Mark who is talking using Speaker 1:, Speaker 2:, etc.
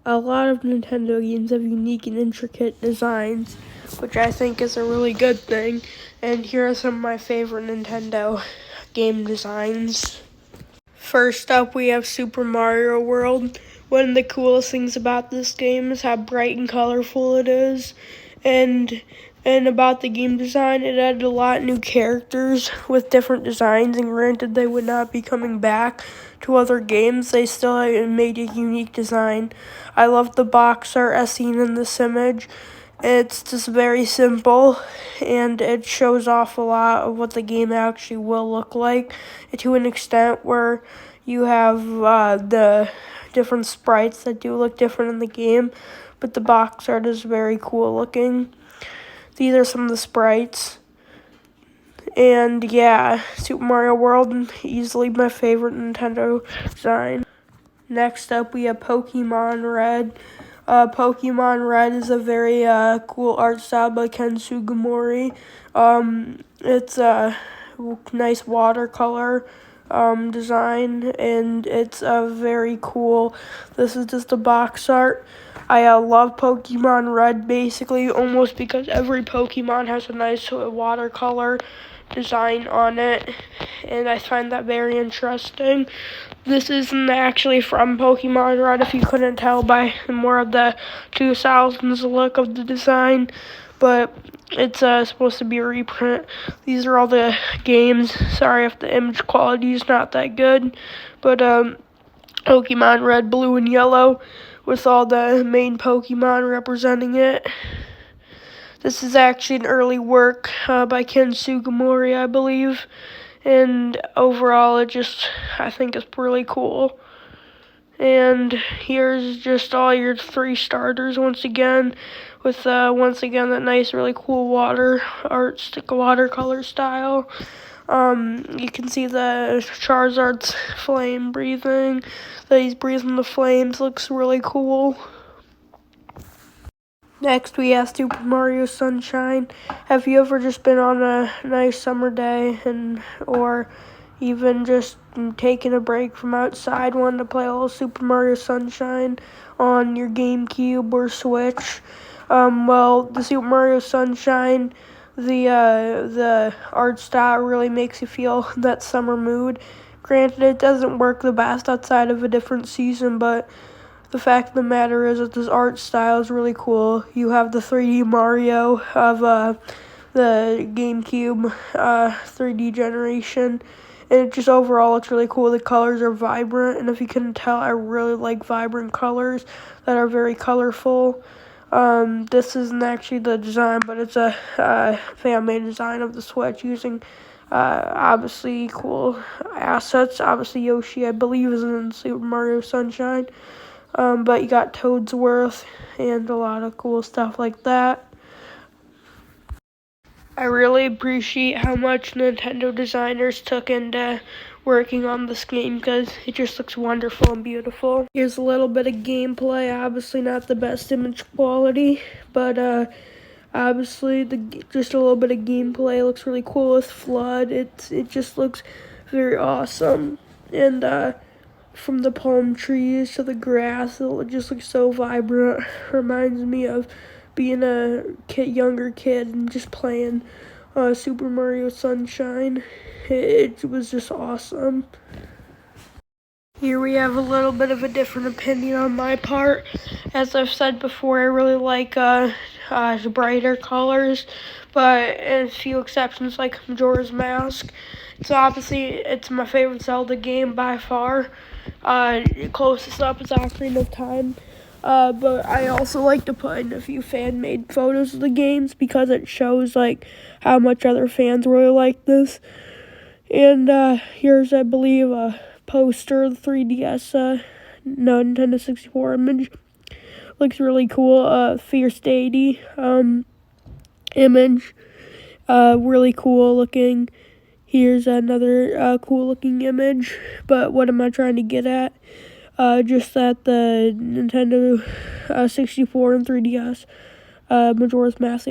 Speaker 1: A lot of Nintendo games have unique and intricate designs, which I think is a really good thing. And here are some of my favorite Nintendo game designs. First up, we have Super Mario World. One of the coolest things about this game is how bright and colorful it is. And about the game design, it added a lot of new characters with different designs, and granted they would not be coming back to other games, they still made a unique design. I love the box art as seen in this image. It's just very simple, and it shows off a lot of what the game actually will look like, to an extent where you have the different sprites that do look different in the game, but the box art is very cool looking. These are some of the sprites. And yeah, Super Mario World, easily my favorite Nintendo design. Next up, we have Pokemon Red. Pokemon Red is a very cool art style by Ken Sugimori. It's a nice watercolor design, and it's very cool. This is just a box art. I love Pokemon Red basically almost because every Pokemon has a nice watercolor design on it, and I find that very interesting. This isn't actually from Pokemon Red, if you couldn't tell by more of the 2000s look of the design, but it's supposed to be a reprint. These are all the games. Sorry if the image quality is not that good, but Pokemon Red, Blue, and Yellow with all the main Pokemon representing it. This is actually an early work by Ken Sugimori, I believe, and overall I think it's really cool. And here's just all your 3 starters once again, with that nice, really cool watercolor style. You can see the Charizard's flame breathing. That he's breathing the flames, looks really cool. Next, we have Super Mario Sunshine. Have you ever just been on a nice summer day or even just taking a break from outside, wanting to play a little Super Mario Sunshine on your GameCube or Switch? Well, the Super Mario Sunshine, the art style really makes you feel that summer mood. Granted, it doesn't work the best outside of a different season, but the fact of the matter is that this art style is really cool. You have the 3D Mario of the GameCube 3D generation, and it just overall looks really cool. The colors are vibrant, and if you couldn't tell, I really like vibrant colors that are very colorful. This isn't actually the design, but it's a fan-made design of the Switch using obviously cool assets. Obviously Yoshi, I believe, is in Super Mario Sunshine. But you got Toadsworth and a lot of cool stuff like that. I really appreciate how much Nintendo designers took into working on this game because it just looks wonderful and beautiful. Here's a little bit of gameplay. Obviously not the best image quality, but obviously just a little bit of gameplay. Looks really cool with FLUDD. It just looks very awesome. And from the palm trees to the grass, it just looks so vibrant. Reminds me of being a younger kid and just playing Super Mario Sunshine. It was just awesome. Here we have a little bit of a different opinion on my part. As I've said before, I really like brighter colors, but in a few exceptions like Majora's Mask. It's my favorite Zelda game by far. Closest up is Ocarina of Time. But I also like to put in a few fan-made photos of the games because it shows like how much other fans really like this. And here's, I believe, a poster of the 3DS Nintendo 64 image. Looks really cool. Fierce Deity image. Really cool looking. Here's another cool looking image. But what am I trying to get at? Just that the Nintendo 64 and 3DS Majora's Mask